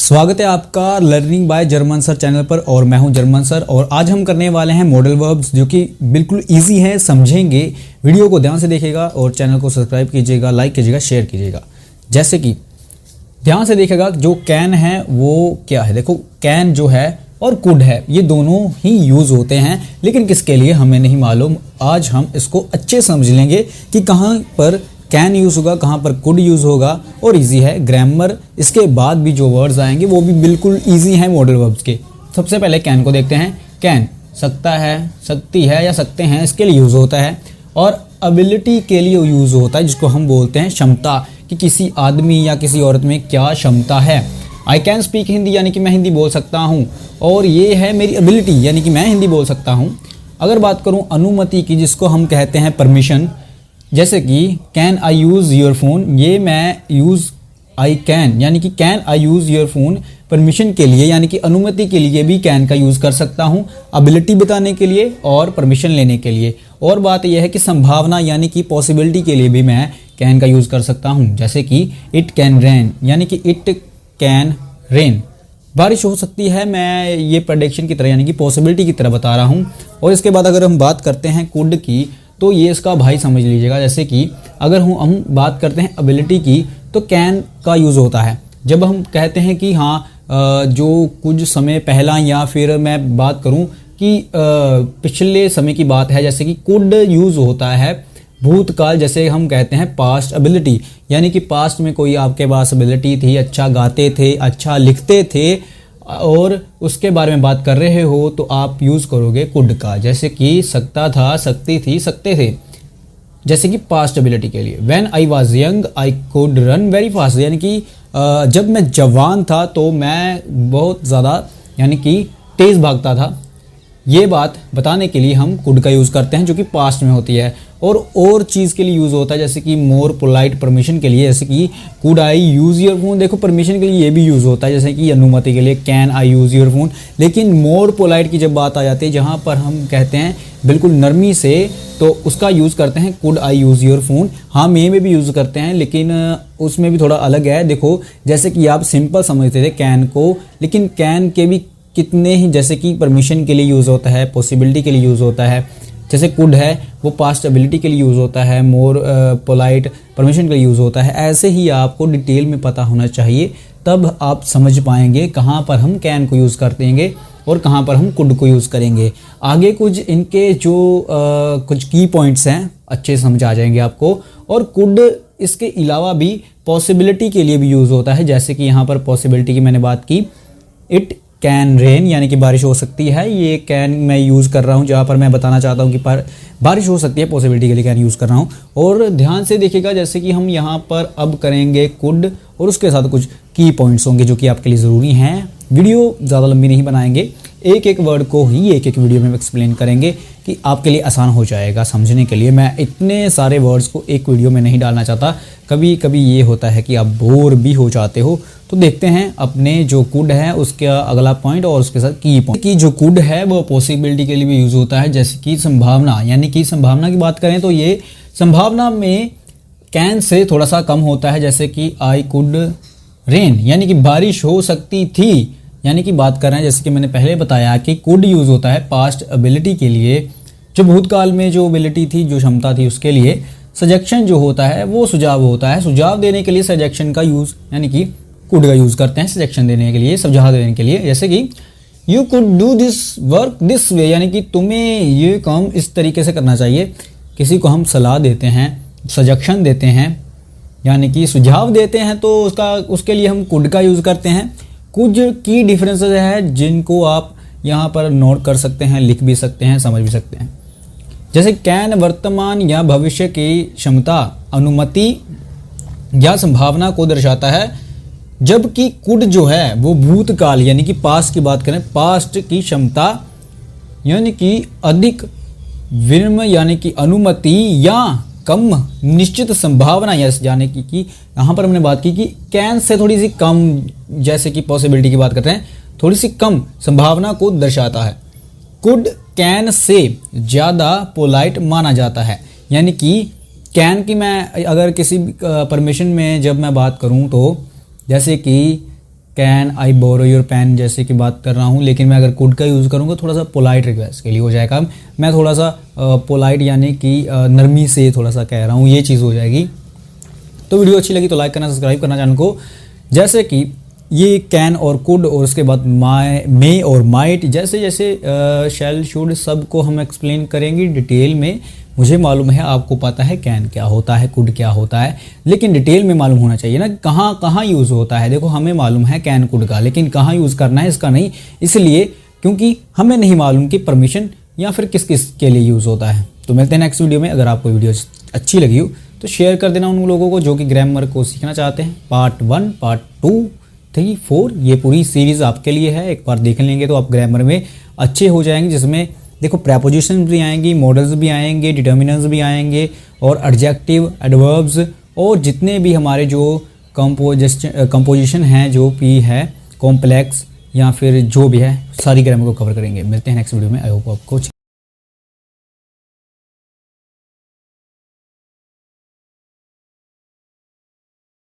स्वागत है आपका learning by German sir channel पर और मैं हूं जर्मन सर। और आज हम करने वाले हैं मॉडल वर्ब्स जो कि बिल्कुल इजी है, समझेंगे। वीडियो को ध्यान से देखिएगा और चैनल को सब्सक्राइब कीजिएगा, लाइक कीजिएगा, शेयर कीजिएगा। जैसे कि ध्यान से देखिएगा, जो कैन है वो क्या है। देखो, कैन जो है और कुड है ये दोनों ही यूज़ होते हैं, लेकिन किसके लिए हमें नहीं मालूम। आज हम इसको अच्छे समझ लेंगे कि कहाँ पर कैन यूज़ होगा, कहाँ पर कुड यूज़ होगा। और इजी है ग्रामर, इसके बाद भी जो वर्ड्स आएंगे वो भी बिल्कुल इजी हैं मॉडल वर्ब्स के। सबसे पहले कैन को देखते हैं। कैन सकता है, सकती है या सकते हैं, इसके लिए यूज़ होता है। और एबिलिटी के लिए यूज़ होता है, जिसको हम बोलते हैं क्षमता, कि किसी आदमी या किसी औरत में क्या क्षमता है। आई कैन स्पीक हिंदी यानी कि मैं हिंदी बोल सकता हूँ, और ये है मेरी एबिलिटी यानी कि मैं हिंदी बोल सकता हूँ। अगर बात करूँ अनुमति की, जिसको हम कहते हैं परमिशन, जैसे कि can I use your phone, ये मैं यूज़ आई कैन यानी कि can I use your phone permission के लिए यानी कि अनुमति के लिए भी कैन का यूज़ कर सकता हूँ, एबिलिटी बताने के लिए और परमिशन लेने के लिए। और बात यह है कि संभावना यानी कि पॉसिबिलिटी के लिए भी मैं कैन का यूज़ कर सकता हूँ। जैसे कि इट कैन रेन यानी कि इट कैन रेन, बारिश हो सकती है। मैं ये प्रेडिक्शन की तरह यानी कि पॉसिबिलिटी की तरह बता रहा हूँ। और इसके बाद अगर हम बात करते हैं कुड की, तो ये इसका भाई समझ लीजिएगा। जैसे कि अगर हम बात करते हैं एबिलिटी की, तो कैन का यूज़ होता है जब हम कहते हैं कि हाँ जो कुछ समय पहला, या फिर मैं बात करूँ कि पिछले समय की बात है। जैसे कि कुड यूज़ होता है भूतकाल, जैसे हम कहते हैं पास्ट एबिलिटी, यानी कि पास्ट में कोई आपके पास एबिलिटी थी, अच्छा गाते थे, अच्छा लिखते थे, और उसके बारे में बात कर रहे हो तो आप यूज़ करोगे कुड का। जैसे कि सकता था, सकती थी, सकते थे, जैसे कि पास्ट एबिलिटी के लिए। When I was young I could run very fast, यानी कि जब मैं जवान था तो मैं बहुत ज़्यादा यानी कि तेज़ भागता था। ये बात बताने के लिए हम कुड का यूज़ करते हैं, जो कि पास्ट में होती है। और चीज़ के लिए यूज़ होता है, जैसे कि मोर पोलाइट परमिशन के लिए, जैसे कि could I use your phone. देखो, परमिशन के लिए ये भी यूज़ होता है, जैसे कि अनुमति के लिए can I use your phone. लेकिन मोर पोलाइट की जब बात आ जाती है, जहाँ पर हम कहते हैं बिल्कुल नरमी से, तो उसका यूज़ करते हैं could I use your phone. हाँ, मे में भी यूज़ करते हैं, लेकिन उसमें भी थोड़ा अलग है। देखो, जैसे कि आप सिंपल समझते थे कैन को, लेकिन कैन के भी कितने ही, जैसे कि परमिशन के लिए यूज़ होता है, पॉसिबिलिटी के लिए यूज़ होता है। जैसे कुड है वो पास्ट एबिलिटी के लिए यूज़ होता है, मोर पोलाइट परमिशन के लिए यूज़ होता है। ऐसे ही आपको डिटेल में पता होना चाहिए, तब आप समझ पाएंगे कहाँ पर हम कैन को यूज़ करते हैं और कहाँ पर हम कुड को यूज़ करेंगे। आगे कुछ इनके जो कुछ की पॉइंट्स हैं अच्छे समझ आ जाएंगे आपको। और कुड इसके अलावा भी पॉसिबिलिटी के लिए भी यूज़ होता है। जैसे कि यहाँ पर पॉसिबिलिटी की मैंने बात की, इट कैन रेन यानी कि बारिश हो सकती है। ये कैन मैं यूज़ कर रहा हूँ जहाँ पर मैं बताना चाहता हूँ कि बारिश हो सकती है, पॉसिबिलिटी के लिए कैन यूज़ कर रहा हूँ। और ध्यान से देखिएगा, जैसे कि हम यहाँ पर अब करेंगे कुड, और उसके साथ कुछ की पॉइंट्स होंगे जो कि आपके लिए ज़रूरी हैं। वीडियो ज़्यादा लंबी नहीं बनाएंगे, एक एक वर्ड को ही एक एक वीडियो में एक्सप्लेन करेंगे कि आपके लिए आसान हो जाएगा समझने के लिए। मैं इतने सारे वर्ड्स को एक वीडियो में नहीं डालना चाहता, कभी कभी ये होता है कि आप बोर भी हो जाते हो। तो देखते हैं अपने जो कुड है उसका अगला पॉइंट और उसके साथ की पॉइंट। कि जो कुड है वो पॉसिबिलिटी के लिए भी यूज़ होता है। जैसे कि संभावना, यानी कि संभावना की बात करें तो ये संभावना में कैन से थोड़ा सा कम होता है। जैसे कि आई कुड रेन यानी कि बारिश हो सकती थी, यानी कि बात कर रहे हैं, जैसे कि मैंने पहले बताया कि कुड यूज़ होता है पास्ट एबिलिटी के लिए, जो भूतकाल में जो एबिलिटी थी, जो क्षमता थी, उसके लिए। सजेक्शन जो होता है वो सुझाव होता है, सुझाव देने के लिए सजेक्शन का यूज़ यानी कि कुड का यूज़ करते हैं सजेक्शन देने के लिए, सुझाव देने के लिए। जैसे कि you could do this work this way, यानी कि तुम्हें ये काम इस तरीके से करना चाहिए। किसी को हम सलाह देते हैं, सजेक्शन देते हैं, यानी कि सुझाव देते हैं, तो उसके लिए हम कुड का यूज़ करते हैं। कुछ की डिफरेंसेस है जिनको आप यहाँ पर नोट कर सकते हैं, लिख भी सकते हैं, समझ भी सकते हैं। जैसे कैन वर्तमान या भविष्य की क्षमता, अनुमति या संभावना को दर्शाता है, जबकि कुड जो है वो भूतकाल यानी कि पास्ट की बात करें, पास्ट की क्षमता यानी कि अधिक, विनम्र यानी कि अनुमति या कम निश्चित संभावना, यानी कि यहाँ पर हमने बात की कि कैन से थोड़ी सी कम, जैसे कि पॉसिबिलिटी की बात करते हैं, थोड़ी सी कम संभावना को दर्शाता है। कुड कैन से ज़्यादा पोलाइट माना जाता है, यानी कि कैन की मैं अगर किसी परमिशन में जब मैं बात करूँ तो जैसे कि can I borrow your pen जैसे कि बात कर रहा हूँ, लेकिन मैं अगर कुड का यूज़ करूँगा थोड़ा सा पोलाइट रिक्वेस्ट के लिए हो जाएगा। मैं थोड़ा सा पोलाइट यानी कि नरमी से थोड़ा सा कह रहा हूँ, ये चीज़ हो जाएगी। तो वीडियो अच्छी लगी तो लाइक करना, सब्सक्राइब करना चैनल को। जैसे कि ये कैन और कुड और उसके बाद मे और माइट जैसे जैसे शैल शुड सब को हम एक्सप्लेन करेंगे डिटेल में। मुझे मालूम है आपको पता है कैन क्या होता है, कुड क्या होता है, लेकिन डिटेल में मालूम होना चाहिए ना कहाँ कहाँ यूज़ होता है। देखो हमें मालूम है कैन कुड का, लेकिन कहाँ यूज़ करना है इसका नहीं, इसलिए क्योंकि हमें नहीं मालूम कि परमिशन या फिर किस किस के लिए यूज़ होता है। तो मिलते हैं नेक्स्ट वीडियो में। अगर आपको वीडियो अच्छी लगी हो तो शेयर कर देना उन लोगों को जो कि ग्रामर को सीखना चाहते हैं। पार्ट 1, पार्ट 2, 3, 4 ये पूरी सीरीज़ आपके लिए है। एक बार देख लेंगे तो आप ग्रामर में अच्छे हो जाएंगे, जिसमें देखो प्रेपोजिशन भी आएंगी, मॉडल्स भी आएंगे, डिटर्मिनेंट्स भी आएंगे और एडजेक्टिव, एडवर्ब्स और जितने भी हमारे जो कंपोजिशन हैं, जो भी है कॉम्प्लेक्स या फिर जो भी है, सारी ग्रामर को कवर करेंगे। मिलते हैं नेक्स्ट वीडियो में। आई होप आपको